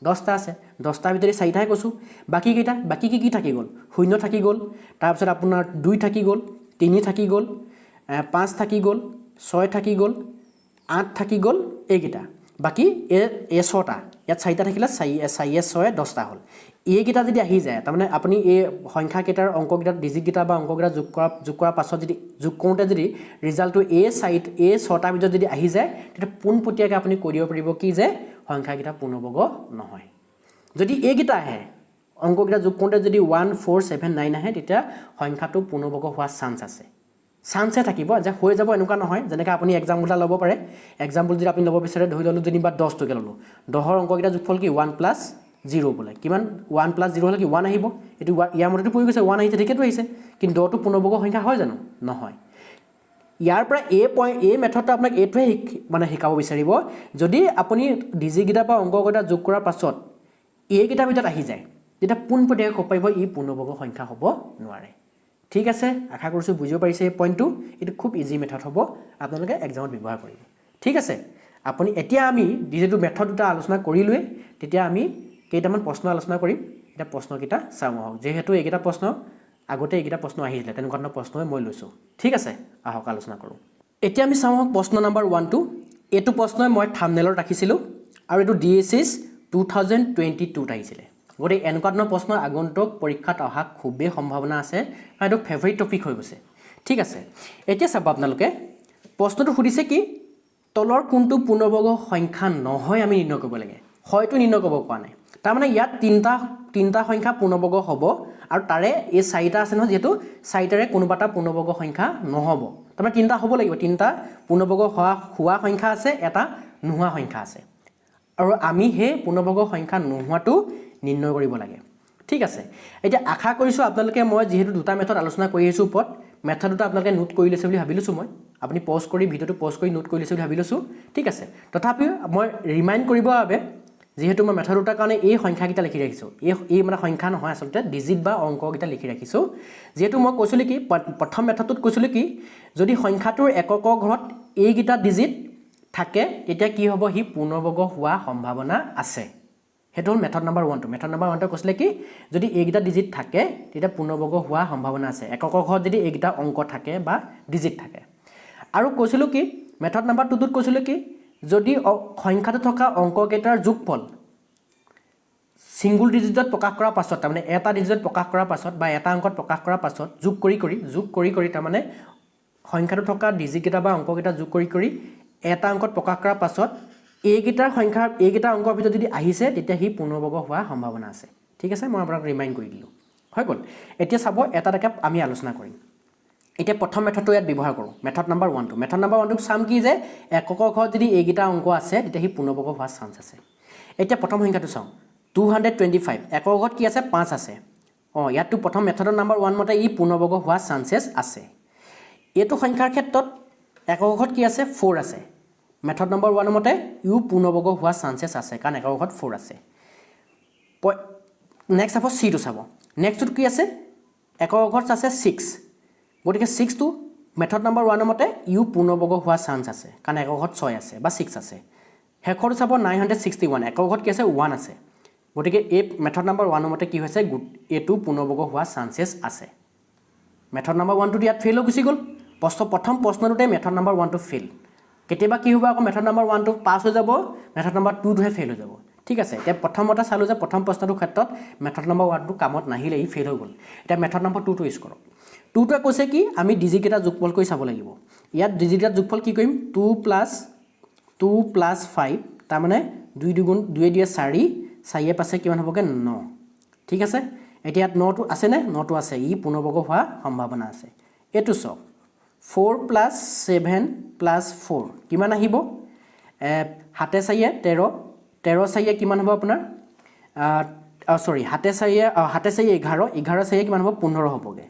S1: 10টা আছে 10টাৰ ভিতৰত চাৰিটাহে কৈছো বাকি কেটা বাকি কি থাকি গ'ল 0 থাকি গ'ল তাৰ পিছত আপোনাৰ 2 থাকি গ'ল 3 থাকি গ'ল 5 থাকি গ'ল 6 থাকি গ'ল 8 থাকি গ'ল এইকেটা বাকী এ 6টা ইয়াত 4টা থাকিলে 4 6 10টা হ'ল এইকেইটা যদি আহি যায় তাৰমানে আপুনি এই সংখ্যাকেইটাৰ অংককেইটাৰ ডিজিটকেইটা বা অংককেইটা যোগ কৰাৰ পাছত যদি যোগ কৰোঁতে যদি ৰিজাল্টটো এই 6টাৰ ভিতৰত যদি আহি যায় তেতিয়া পোনপটীয়াকৈ আপুনি কৈ দিব পাৰিব কি যে সংখ্যাকেইটা পূৰ্ণবৰ্গ নহয় যদি এইকেইটা আহে অংককেইটা যোগ কৰোঁতে যদি 1 4 7 9 আহে তেতিয়া সংখ্যাটো পূৰ্ণবৰ্গ হোৱাৰ চান্স আছে চান্সে থাকিব যে হৈ যাব এনেকুৱা নহয় যেনেকৈ আপুনি এক্সাম্পল এটা ল'ব পাৰে এক্সাম্পল যদি আপুনি ল'ব বিচাৰে ধৰি ল'লোঁ যেনিবা 10টোকে ল'লোঁ 10ৰ অংককেইটা যোগফল কি 1 + 0 বোলে কিমান 1 + 0 হ'লে কি 1 আহিব এইটো ইয়াৰ মতেতো পৰি গৈছে 1 আহিছে ঠিকেতো আহিছে কিন্তু 10টো পূৰ্ণবৰ্গ সংখ্যা হয় জানো নহয় ইয়াৰ পৰা এই মেথডটো আপোনাক এইটোৱে মানে শিকাব বিচাৰিব যদি আপুনি ডিজিটকেইটা বা অংককেইটা যোগ কৰাৰ পাছত এইকেইটাৰ ভিতৰত আহি যায় তেতিয়া পোনপটীয়াকৈ ক'ব পাৰিব ই পূৰ্ণবৰ্গ সংখ্যা হ'ব নোৱাৰে ঠিক আছে আশা কৰিছোঁ বুজিব পাৰিছে এই পইণ্টটো এইটো খুব ইজি মেথড হ'ব আপোনালোকে এক্সামত ব্যৱহাৰ কৰিব ঠিক আছে আপুনি এতিয়া আমি যিহেতু মেথড দুটা আলোচনা কৰিলোৱে তেতিয়া আমি কেইটামান প্ৰশ্ন আলোচনা কৰিম এটা প্ৰশ্নকেইটা চাওঁ আহক যেহেতু এইকেইটা প্ৰশ্ন আগতে এইকেইটা প্ৰশ্ন আহিছিলে তেনেকুৱা ধৰণৰ প্ৰশ্নই মই লৈছোঁ ঠিক আছে আহক আলোচনা কৰোঁ এতিয়া আমি চাওঁ আহক প্ৰশ্ন নম্বৰ 1টো এইটো প্ৰশ্নই মই থাম্বনেলত ৰাখিছিলোঁ আৰু এইটো DSS 2022ত আহিছিলে গতিকে এনেকুৱা ধৰণৰ প্ৰশ্ন আগন্তুক পৰীক্ষাত অহা খুবেই সম্ভাৱনা আছে আৰু এইটো ফেভৰিট টপিক হৈ গৈছে ঠিক আছে এতিয়া চাব আপোনালোকে প্ৰশ্নটো সুধিছে কি তলৰ কোনটো পূৰ্ণবৰ্গ সংখ্যা নহয় আমি নিৰ্ণয় কৰিব লাগে হয়তো নিৰ্ণয় কৰিব পৰা নাই তাৰমানে ইয়াত তিনিটা সংখ্যা পূৰ্ণবৰ্গ হ'ব আৰু তাৰে এই 4টা আছে নহয় যেহেতু 4টাৰে কোনোবা এটা পূৰ্ণবৰ্গ সংখ্যা নহ'ব তাৰমানে 3টা হ'ব লাগিব 3টা পূৰ্ণবৰ্গ হোৱা সংখ্যা আছে এটা নোহোৱা সংখ্যা আছে আৰু আমি সেই পূৰ্ণবৰ্গ সংখ্যা নোহোৱাটো নিৰ্ণয় কৰিব লাগে ঠিক আছে এতিয়া আশা কৰিছোঁ আপোনালোকে মই যিহেতু দুটা মেথড আলোচনা কৰি আহিছোঁ ওপৰত মেথড দুটা আপোনালোকে নোট কৰি লৈছে বুলি ভাবি লৈছোঁ মই আপুনি পজ কৰি ভিডিঅ'টো পজ কৰি নোট কৰি লৈছে বুলি ভাবি লৈছোঁ ঠিক আছে তথাপিও মই ৰিমাইণ্ড কৰিবৰ বাবে যেহেতু মই মেথড দুটাৰ কাৰণে এই সংখ্যাকেইটা লিখি ৰাখিছোঁ এই মানে সংখ্যা নহয় আচলতে ডিজিট বা অংককেইটা লিখি ৰাখিছোঁ যিহেতু মই কৈছিলোঁ কি প্ৰথম মেথডটোত কৈছিলোঁ কি যদি সংখ্যাটোৰ এককৰ ঘৰত এইকেইটা ডিজিট থাকে তেতিয়া কি হ'ব সি পূৰ্ণবৰ্গ হোৱা সম্ভাৱনা আছে সেইটো হ'ল মেথড নম্বৰ 1টো মেথড নম্বৰ 1টো কৈছিলে কি যদি এইকেইটা ডিজিট থাকে তেতিয়া পূৰ্ণবৰ্গ হোৱা সম্ভাৱনা আছে এককৰ ঘৰত যদি এইকেইটা অংক থাকে বা ডিজিট থাকে আৰু কৈছিলোঁ কি মেথড নম্বৰ 2টোত কৈছিলোঁ কি যদি সংখ্যাটো থকা অংককেইটাৰ যোগফল সিঙ্গুল ডিজিটত প্ৰকাশ কৰাৰ পাছত তাৰমানে এটা ডিজিটত প্ৰকাশ কৰাৰ পাছত বা এটা অংকত প্ৰকাশ কৰাৰ পাছত যোগ কৰি তাৰমানে সংখ্যাটো থকা ডিজিটকেইটা বা অংককেইটা যোগ কৰি এটা অংকত প্ৰকাশ কৰাৰ পাছত এইকেইটা অংকৰ ভিতৰত যদি আহিছে তেতিয়া সি পূৰ্ণবৰ্গ হোৱাৰ সম্ভাৱনা আছে ঠিক আছে মই আপোনাক ৰিমাইণ্ড কৰি দিলোঁ হৈ গ'ল এতিয়া চাব এটা আমি আলোচনা কৰিম এতিয়া প্ৰথম মেথডটো ইয়াত ব্যৱহাৰ কৰোঁ মেথড নম্বৰ 1টো মেথড নম্বৰ 1টোক চাম কি যে এককৰ ঘৰত যদি এইকেইটা অংক আছে তেতিয়া সি পূৰ্ণবৰ্গ হোৱাৰ চান্স আছে এতিয়া প্ৰথম সংখ্যাটো চাওঁ 225 একৰ ঘৰত কি আছে 5 আছে ইয়াতটো প্ৰথম মেথডৰ নম্বৰ 1 মতে ই পূৰ্ণবৰ্গ হোৱাৰ চান্সেছ আছে এইটো সংখ্যাৰ ক্ষেত্ৰত একৰ ঘৰত কি আছে 4 আছে মেথড নম্বৰ 1 মতে ইউ পূৰ্ণবৰ্গ হোৱাৰ চান্সেছ আছে কাৰণ একৰ ঘৰত 4 আছে নেক্সট চাব সিটো চাব নেক্সটটো কি আছে একৰ ঘৰত আছে 6 গতিকে 6টো মেথড নম্বৰ 1 মতে ইউ পূৰ্ণবৰ্গ হোৱাৰ চান্স আছে কাৰণ একৰ ঘৰত 6 আছে বা 6 আছে শেষৰটো চাব 961 একৰ ঘৰত কি আছে 1 আছে গতিকে এই মেথড নম্বৰ 1 মতে কি হৈছে এটো পূৰ্ণবৰ্গ হোৱাৰ চান্সেছ আছে মেথড নম্বৰ 1টো ইয়াত ফেইল হৈ গুচি গ'ল প্ৰথম প্ৰশ্নটোতে মেথড নম্বৰ 1টো ফেইল কেতিয়াবা কি হ'ব আকৌ মেথড নম্বৰ 1টো পাছ হৈ যাব মেথড নম্বৰ 2টোহে ফেইল হৈ যাব ঠিক আছে এতিয়া প্ৰথমতে চালোঁ যে প্ৰথম প্ৰশ্নটোৰ ক্ষেত্ৰত মেথড নম্বৰ 1টো কামত নাহিলে ই ফেইল হৈ গ'ল এতিয়া মেথড নম্বৰ 2টো ইউজ কৰক 2টোৱে কৈছে কি আমি ডিজিটকেইটা যোগফল কৰি চাব লাগিব ইয়াত ডিজিটকেইটা যোগফল কি কৰিম 2 + 5 তাৰমানে 2 2 2 4 4 পাছে কিমান হ'বগৈ 9 ঠিক আছে এতিয়া ইয়াত 9টো আছেনে 9টো আছে ই পূৰ্ণবৰ্গ হোৱাৰ সম্ভাৱনা আছে এইটো চাওক 4 + 7 + 4 কিমান আহিব 7 4 13 13 4 কিমান হ'ব আপোনাৰ সৰি 7 4 11 11 4 কিমান হ'ব 15 হ'বগৈ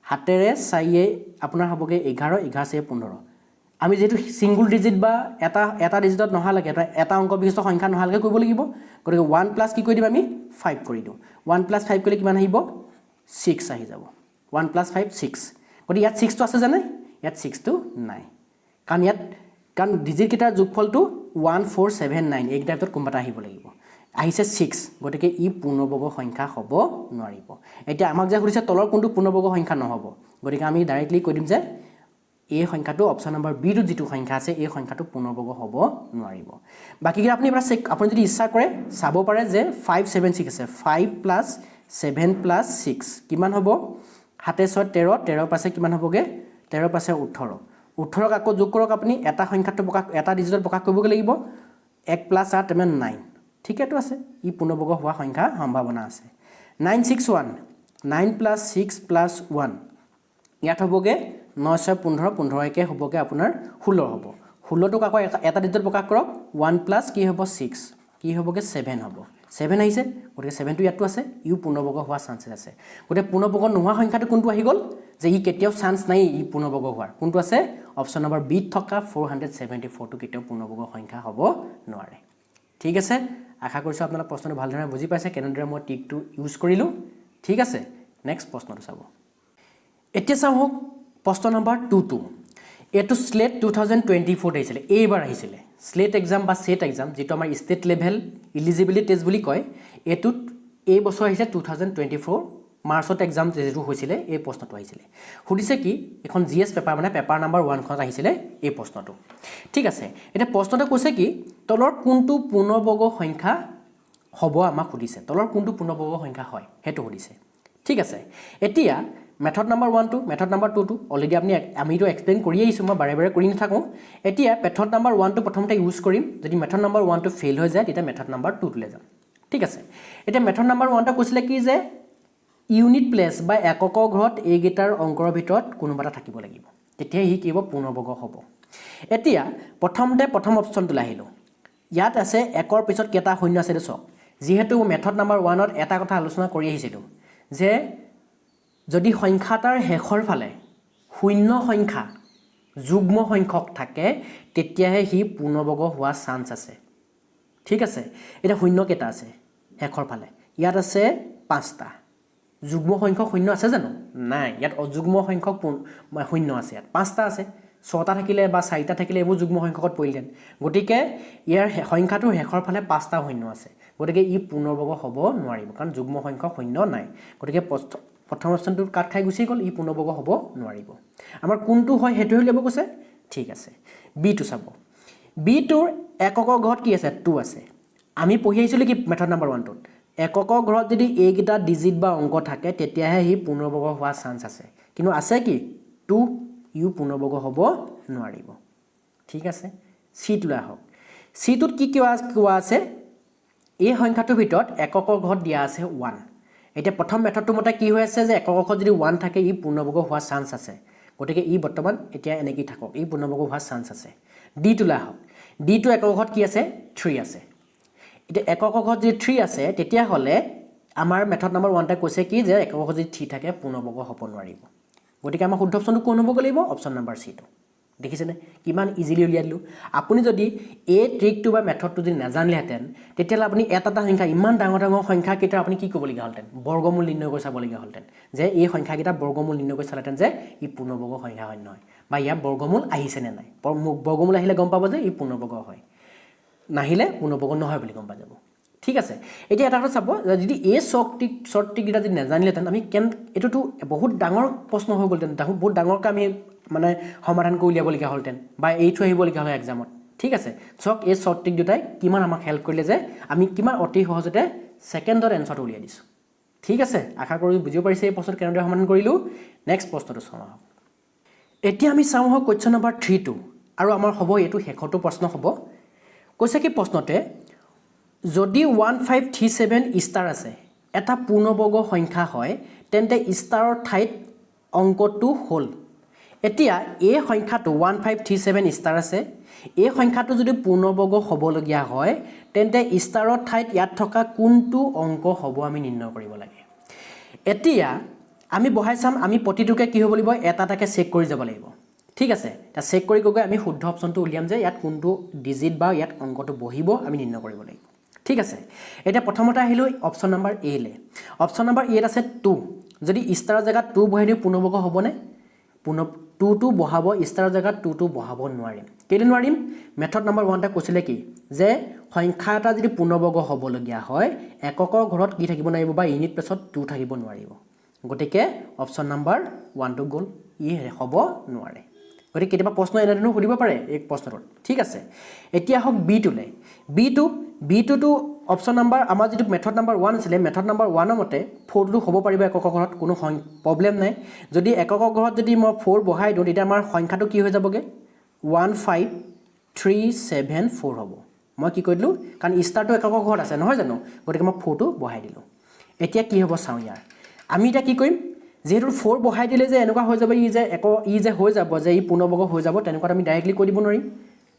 S1: 7ৰে 4 আপোনাৰ হ'বগৈ 11 11 4 15 আমি যেহেতু সিঙ্গুল ডিজিট বা এটা ডিজিটত নহালৈকে এটা অংক বিশিষ্ট সংখ্যা নহালৈকে কৰিব লাগিব গতিকে 1 প্লাছ কি কৰি দিম আমি 5 কৰি দিওঁ 1 + 5 কৰিলে কিমান আহিব 6 আহি যাব 1 + 5 6 গতিকে ইয়াত 6টো আছে জানে ইয়াত 6টো নাই কাৰণ ডিজিটকেইটাৰ যোগফলটো 1479 এইকেইটাৰ ভিতৰত কোনোবা এটা আহিব লাগিব আহিছে 6 গতিকে ই পূৰ্ণবৰ্গ সংখ্যা হ'ব নোৱাৰিব এতিয়া আমাক যে সুধিছে তলৰ কোনটো পূৰ্ণবৰ্গ সংখ্যা নহ'ব গতিকে আমি ডাইৰেক্টলি কৈ দিম যে এই সংখ্যাটো অপশ্যন নম্বৰ বিটো যিটো সংখ্যা আছে এই সংখ্যাটো পূৰ্ণবৰ্গ হ'ব নোৱাৰিব বাকীকেইটা আপুনি এবাৰ চেক আপুনি যদি ইচ্ছা কৰে চাব পাৰে যে 576 আছে 5 প্লাছ 7 প্লাছ 6 কিমান হ'ব 7 6 13 13 পাছে কিমান হ'বগে 13 পাছে 18 18ক আকৌ যোগ কৰক আপুনি এটা সংখ্যাটো প্ৰকাশ এটা ডিজিটত প্ৰকাশ কৰিবগে লাগিব 1 প্লাছ 8 মানে 9 ঠিকেটো আছে ই পূৰ্ণবৰ্গ হোৱা সংখ্যা সম্ভাৱনা আছে 961 9 প্লাছ 6 প্লাছ 1 ইয়াত হ'বগে 9 6 15 15 একে হ'বগে আপোনাৰ 16 হ'ব 16টোক আকৌ এটা ডিজিটত প্ৰকাশ কৰক 1 প্লাছ কি হ'ব 6 কি হ'বগে 7 হ'ব 7 আহিছে গতিকে 7টো ইয়াতো আছে ইউ পূৰ্ণবৰ্গ হোৱা চান্সেছ আছে গতিকে পূৰ্ণবৰ্গ নোহোৱা সংখ্যাটো কোনটো আহি গ'ল যে ই কেতিয়াও চান্স নাই ই পূৰ্ণবৰ্গ হোৱাৰ কোনটো আছে অপশ্যন নম্বৰ বি থকা 474টো কেতিয়াও পূৰ্ণবৰ্গ সংখ্যা হ'ব নোৱাৰে ঠিক আছে আশা কৰিছোঁ আপোনালোকে প্ৰশ্নটো ভালদৰে বুজি পাইছে কেনেদৰে মই ট্ৰিকটো ইউজ কৰিলোঁ ঠিক আছে নেক্সট প্ৰশ্নটো চাব এতিয়া চাওঁ হওক প্ৰশ্ন নম্বৰ 22 এটো স্লেট 2024 আহিছিলে এইবাৰ আহিছিলে স্লেট এক্সাম বা সেট এক্সাম যেটো আমাৰ ষ্টেট লেভেল এলিজিবিলিটি টেষ্ট বুলি কয় এটোত এই বছৰ আহিছে 2024 মাৰ্চত এক্সাম যেটো হৈছিলে এই প্ৰশ্নটো আহিছিলে সুধিছে কি এখন জিএস পেপাৰ মানে পেপাৰ নম্বৰ 1 খনত আহিছিলে এই প্ৰশ্নটো ঠিক আছে এটা প্ৰশ্নটো কৈছে কি তলৰ কোনটো পূৰ্ণবৰ্গ সংখ্যা হ'ব আমাক সুধিছে তলৰ কোনটো পূৰ্ণবৰ্গ সংখ্যা হয় হেতু সুধিছে ঠিক আছে এতিয়া মেথড নম্বৰ 1 টু মেথড নম্বৰ 2 টু অলৰেডি আমিটো এক্সপ্লেইন কৰি আহিছো মই বাৰে বাৰে কৰি নাথাকো এতিয়া মেথড নম্বৰ 1 টু প্ৰথমতে ইউজ কৰিম যদি মেথড নম্বৰ 1 টু ফেল হৈ যায় তেতিয়া মেথড নম্বৰ 2 টু লৈ যাম ঠিক আছে এতিয়া মেথড নম্বৰ 1 টা কৈছিলে কি যে ইউনিট প্লেস বা একক ঘৰত এই গিটাৰ অংকৰ ভিতৰত কোনোবাটা থাকিব লাগিব তেতিয়া হি কিব পূৰ্ণবৰ্গ হ'ব এতিয়া প্ৰথম অপচনটো লাহিলো ইয়াত আছে একৰ পিছত কেটা শূন্য আছে দেছ যেহেতু মেথড নম্বৰ 1 ত এটা কথা আলোচনা কৰি আহিছিলো যে যদি সংখ্যাটাৰ হেখৰ ফালে শূন্য সংখ্যা যুগ্ম সংখ্যক থাকে তেতিয়াহে হি পূৰ্ণবৰ্গ হোৱা চান্স আছে ঠিক আছে এটা শূন্য কেটা আছে হেখৰ ফালে ইয়াত আছে 5টা যুগ্ম সংখ্যক শূন্য আছে জানো নাই ইয়াত অযুগ্ম সংখ্যক শূন্য আছে ইয়াত 5টা আছে 6টা থাকিলে বা 4টা থাকিলে এবোৰ যুগ্ম সংখ্যকত পৰিলেন গটিকে ইয়াৰ সংখ্যাটোৰ হেখৰ ফালে 5টা শূন্য আছে গটিকে ই পূৰ্ণবৰ্গ হ'ব নোৱাৰিব কাৰণ যুগ্ম সংখ্যক শূন্য নাই গটিকে প্ৰথম অপচনটো কাট খাই গুছি গল ই পূৰ্ণবৰ্গ হ'ব নোৱাৰিব আমাৰ কোনটো হয় হেতু হলিব কৈছে ঠিক আছে বি টু চাব বি টুৰ একক ঘৰত কি আছে 2 আছে আমি পঢ়ি আহিছিলো কি মেথড নম্বৰ 1 টোত একক ঘৰত যদি এই গিটা ডিজিট বা অংক থাকে তেতিয়াহে হি পূৰ্ণবৰ্গ হোৱা চান্স আছে কিন্তু আছে কি 2 ইউ পূৰ্ণবৰ্গ হ'ব নোৱাৰিব ঠিক আছে সি টুলা হওক সি টুত কি কোৱা আছে এই সংখ্যাটোৰ ভিতৰত একক ঘৰত দিয়া আছে 1 এটা প্ৰথম মেথডটো মতে কি হৈ আছে যে একক ঘৰত যদি 1 থাকে ই পূৰ্ণবৰ্গ হোৱা চান্স আছে গটিকে ই বৰ্তমান এতিয়া এনেকি থাকক ই পূৰ্ণবৰ্গ হোৱা চান্স আছে ডি টুলা হওক ডি টু একক ঘৰত কি আছে 3 আছে এটা একক ঘৰত যদি 3 আছে তেতিয়া হলে আমাৰ মেথড নম্বৰ 1 টা কৈছে কি যে একক ঘৰত যদি 3 থাকে পূৰ্ণবৰ্গ হ'ব নোৱাৰিব গটিকে আমাৰ শুদ্ধ অপচনটো কোন হ'ব লাগিব অপচন নম্বৰ সি টু দেখিছেনে কিমান ইজিলি উলিয়াই দিলো আপুনি যদি এই ট্ৰিকটো বা মেথডটো যদি নাজানিলেহেঁতেন তেতিয়ালে আপুনি এটা সংখ্যা ইমান ডাঙৰ সংখ্যা কেইটা আপুনি কি ক'ব লগা হলতেন বৰ্গমূল নিৰ্ণয় কৰি চাব লগা হলতেন যে এই সংখ্যা কেইটা বৰ্গমূল নিৰ্ণয় কৰি চালেতেন যে ই পূৰ্ণবৰ্গ সংখ্যা হয় নহয় বা ইয়াৰ বৰ্গমূল আহিছে নে নাই বৰ্গমূল আহিলে গম পাব যে ই পূৰ্ণবৰ্গ হয় নাহিলে পূৰ্ণবৰ্গ নহয় বুলি গম পা যাব ঠিক আছে এতিয়া এটা কথা চাব যদি এই শৰ্ট ট্ৰিকটা যদি নাজানিলেতেন আমি এটোটো বহুত ডাঙৰ প্ৰশ্ন হৈ গলতেন বহুত ডাঙৰকৈ আমি মানে সমাধান কৰি উলিয়াব লগা হলতেন বা এই থৈ আহিব লগা হল এক্সামত ঠিক আছে চক এই শৰ্ট ট্ৰিক দুটাই কিমান আমাক হেল্প কৰিলে যে আমি কিমান অতি সহজতে সেকেন্ডৰ এনসাৰটো উলিয়াই দিছো ঠিক আছে আশা কৰো বুজিব পাৰিছে এই প্ৰশ্নটো কেনেদৰে সমাধান কৰিলো নেক্সট প্ৰশ্নটো চাওঁ এতিয়া আমি চাওঁ হক কোৱেশ্চন নম্বৰ 3 টো আৰু আমাৰ হ'ব এটো হেকটো প্ৰশ্ন হ'ব কৈছে কি প্ৰশ্নতে যদি 1537 ষ্টাৰ আছে এটা পূৰ্ণবৰ্গ সংখ্যা হয় তেন্তে ষ্টাৰৰ ঠাইত অংকটো হল এতিয়া এই সংখ্যাটো 1537 ষ্টাৰ আছে এই সংখ্যাটো যদি পূৰ্ণবৰ্গ হ'বলগীয়া হয় তেন্তে ষ্টাৰৰ ঠাইত ইয়াত থকা কোনটো অংক হ'ব আমি নিৰ্ণয় কৰিব লাগে এতিয়া আমি বহাই চাম আমি প্ৰতিটোকে কি হ'ব লাগিব এটাটাকে চেক কৰি যাব লাগিব ঠিক আছে তা চেক কৰি গৈ আমি শুদ্ধ অপচনটো উলিয়াম যে ইয়াত কোনটো ডিজিট বা ইয়াত অংকটো বহিব আমি নিৰ্ণয় কৰিব লাগিব ঠিক আছে এটা প্ৰথমতে আহিলো অপচন নম্বৰ এ লে অপচন নম্বৰ এ আছে 2 যদি ষ্টাৰৰ জায়গাত 2 বহাই দিও পূৰ্ণবৰ্গ হ'বনে 2 বহাব ষ্টাৰৰ জায়গাত 2 বহাব নোৱাৰিম কেলে নোৱাৰিম মেথড নম্বৰ 1 টা কৈছিলে কি যে সংখ্যা এটা যদি পূৰ্ণবৰ্গ হ'বলগীয়া হয় এককৰ ঘৰত কি থাকিব নোৱাৰিব বা ইউনিট প্লেছত 2 থাকিব নোৱাৰিব গটিকে অপচন নম্বৰ 1 টো গল ই হ'ব নোৱাৰে গতিকে কেতিয়াবা প্ৰশ্ন এনেধৰণৰ সুধিব পাৰে এই প্ৰশ্নটোত ঠিক আছে এতিয়া হওক বিটোলৈ বিটো অপশ্যন নাম্বাৰ আমাৰ যিটো মেথড নাম্বাৰ 1 আছিলে মেথড নাম্বাৰ 1 মতে 4টো হ'ব পাৰিব একক ঘৰত কোনো প্ৰব্লেম নাই যদি একক ঘৰত যদি মই 4 বহাই দিওঁ তেতিয়া আমাৰ সংখ্যাটো কি হৈ যাবগে 15374 হ'ব মই কি কৰিলোঁ কাৰণ ষ্টাৰটো একক ঘৰত আছে নহয় জানো গতিকে মই 4টো বহাই দিলোঁ এতিয়া কি হ'ব চাওঁ ইয়াৰ আমি এতিয়া কি কৰিম যেহেতু 4 বহাই দিলে যে এনেকুৱা হৈ যাব ই যে হৈ যাব যে ই পূৰ্ণবৰ্গ হৈ যাব তেনেকুৱা আমি ডাইৰেক্টলি কৈ দিব নোৱাৰিম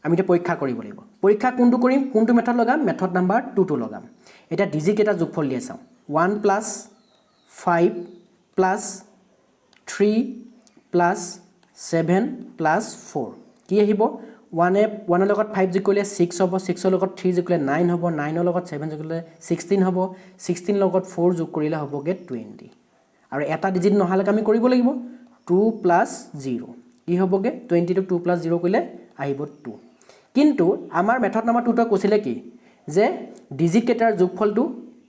S1: আমি এতিয়া পৰীক্ষা কৰিব লাগিব পৰীক্ষা কোনটো কৰিম কোনটো মেথড লগাম মেথড নাম্বাৰ 2টো লগাম এটা ডিজিট কেইটা যোগফল দিয়ে চাওঁ 1 + 5 + 3 + 7 + 4 কি আহিব 1 ৰ লগত 5 যোগ কৰিলে 6 হ'ব 6 ৰ লগত 3 যোগ কৰিলে 9 হ'ব 9 ৰ লগত 7 যোগ কৰিলে 16 হ'ব 16 ৰ লগত 4 যোগ কৰিলে হ'বগে 20 আৰু এটা ডিজিট নহালৈকে আমি কৰিব লাগিব 2 + 0 কি হ'বগে 20 টো 2 + 0 কৰিলে আহিব 2 কিন্তু আমাৰ মেথড নাম্বাৰ 2টো কৈছিলে কি যে ডিজিট কেইটাৰ যোগফলটো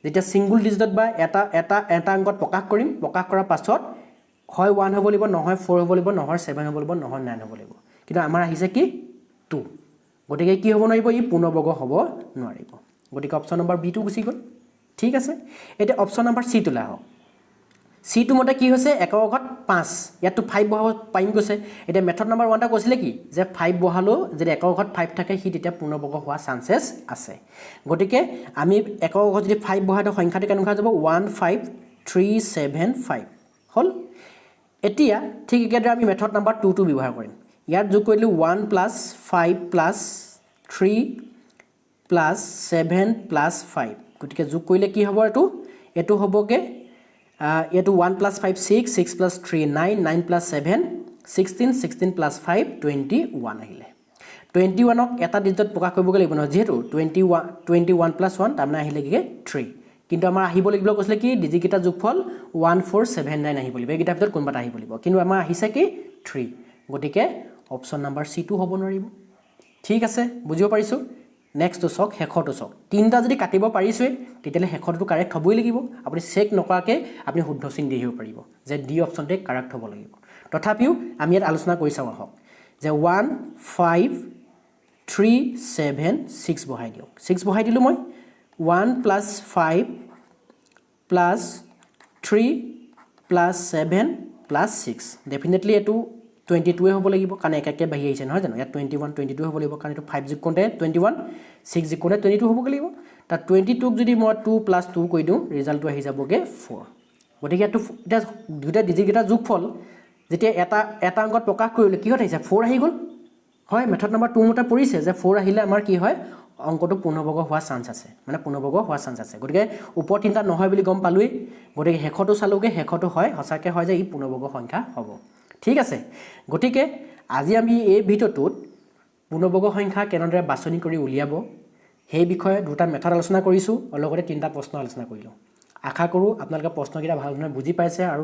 S1: যেতিয়া সিঙ্গল ডিজিটত বা এটা অংকত প্ৰকাশ কৰিম প্ৰকাশ কৰাৰ পাছত হয় 1 হ'ব লাগিব নহয় 4 হ'ব লাগিব নহয় 7 হ'ব লাগিব নহয় 9 হ'ব লাগিব কিন্তু আমাৰ আহিছে কি 2 গতিকে কি হ'ব নোৱাৰিব ই পূৰ্ণবৰ্গ হ'ব নোৱাৰিব গতিকে অপশ্যন নম্বৰ বি টো গুচি গ'ল ঠিক আছে এতিয়া অপশ্যন নম্বৰ সি টো লাহক সি টো মতে কি হৈছে একক ঘৰত 5 ইয়াতো 5 বহাব পাৰিম কৈছে এতিয়া মেথড নাম্বাৰ 1 টা কৈছিলে কি যে 5 বহালো যদি একক ঘৰত 5 থাকে সি তেতিয়া পূৰ্ণবৰ্গ হোৱা চান্সেছ আছে গতিকে আমি একক ঘৰত যদি 5 বহাটো সংখ্যাটো কেনেকুৱা যাব 15375 হল এতিয়া ঠিক একেদৰে আমি মেথড নাম্বাৰ 2 টো ব্যৱহাৰ কৰিম ইয়াত যোগ কৰিলো 1 + 5 + 3 + 7 + 5 গতিকে যোগ কৰিলে কি হ'ব এটো হ'বগে এটো 1 + 5 6 6 + 3 9 9 + 7 16 16 + 5 21 আহিলে 21 ক এটা ডিজিটত প্ৰকাশ কৰিব লাগিব নহয় যেহেতু 21 + 1 তাৰমানে আহিলে কি 3 কিন্তু আমাৰ আহিব লাগিব কৈছিলে কি ডিজিট কেইটা যোগফল 1479 আহিব লাগিব এইকেইটাৰ ভিতৰত কোনবাটা আহিব লাগিব কিন্তু আমাৰ আহিছে কি 3 গতিকে অপশ্যন নম্বৰ সি টো হ'ব নোৱাৰিব ঠিক আছে বুজিব পাৰিছো নেক্সট তো চক হেখটো চক তিনটা যদি কাটিব পাৰিছে তেতিয়ালে হেখটো কাৰেক্ট হ'বই লাগিব আপুনি চেক নকৰাকে আপুনি শুদ্ধ চিন দি আহিব পাৰিব যে ডি অপশ্যনটো কাৰেক্ট হ'ব লাগিব তথাপিও আমি ইয়াত আলোচনা কৰি চাওঁ আহক যে 1 5 3 7 6 বহাই দিওক 6 বহাই দিলো মই 1 + 5 + 3 + 7 + 6 ডেফিনেটলি এটো 22 হ'ব লাগিব কাৰণ একাকে বাহি আহিছে নহয় জানো ইয়াত 21 22 হ'ব লাগিব কাৰণ এটো 5 যোগ কৰোঁতে 21 6 যোগ কৰোঁতে 22 হ'ব লাগিব তাত 22 ক যদি মই 2 + 2 কৰি দিওঁ ৰিজাল্টটো আহি যাবগে 4 গতিকে এটো এটা দুটা ডিজিট কেইটা যোগফল যেতিয়া এটা অংকত প্ৰকাশ কৰিলে কি আহিছে 4 আহি গ'ল হয় মেথড নাম্বাৰ 2 মতে পৰিছে যে 4 আহিলে আমাৰ কি হয় অংকটো পূৰ্ণবৰ্গ হোৱা চান্স আছে মানে পূৰ্ণবৰ্গ হোৱা চান্স আছে গতিকে ওপৰ তিনটা নহয় বুলি গম পালোই গতিকে হেখটো চালোগে হেখটো হয় সঁচাকে হয় যে ই পূৰ্ণবৰ্গ সংখ্যা হ'ব ঠিক আছে গতিকে আজি আমি এই ভিডিওটোত পূৰ্ণবৰ্গ সংখ্যা কেনেদৰে বাছনি কৰি উলিয়াব সেই বিষয়ে দুটা মেথড আলোচনা কৰিছো আৰু লগতে তিনটা প্ৰশ্ন আলোচনা কৰিলো আশা কৰোঁ আপোনালোকে প্ৰশ্নকেইটা ভালদৰে বুজি পাইছে আৰু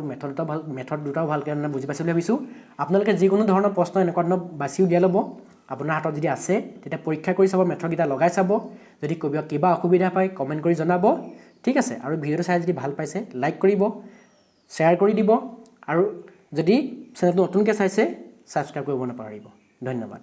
S1: মেথড দুটাও ভালকৈ বুজি পাইছে বুলি ভাবিছোঁ আপোনালোকে যিকোনো ধৰণৰ প্ৰশ্ন এনেকুৱা ধৰণৰ বাছি উলিয়াই ল'ব আপোনাৰ হাতত যদি আছে তেতিয়া পৰীক্ষা কৰি চাব মেথডকেইটা লগাই চাব যদি কিবা অসুবিধা পায় কমেণ্ট কৰি জনাব ঠিক আছে আৰু ভিডিওটো চাই যদি ভাল পাইছে লাইক কৰিব শ্বেয়াৰ কৰি দিব আৰু যদি চেনেলটো নতুনকৈ চাইছে ছাবস্ক্ৰাইব কৰিব নাপাহৰিব ধন্যবাদ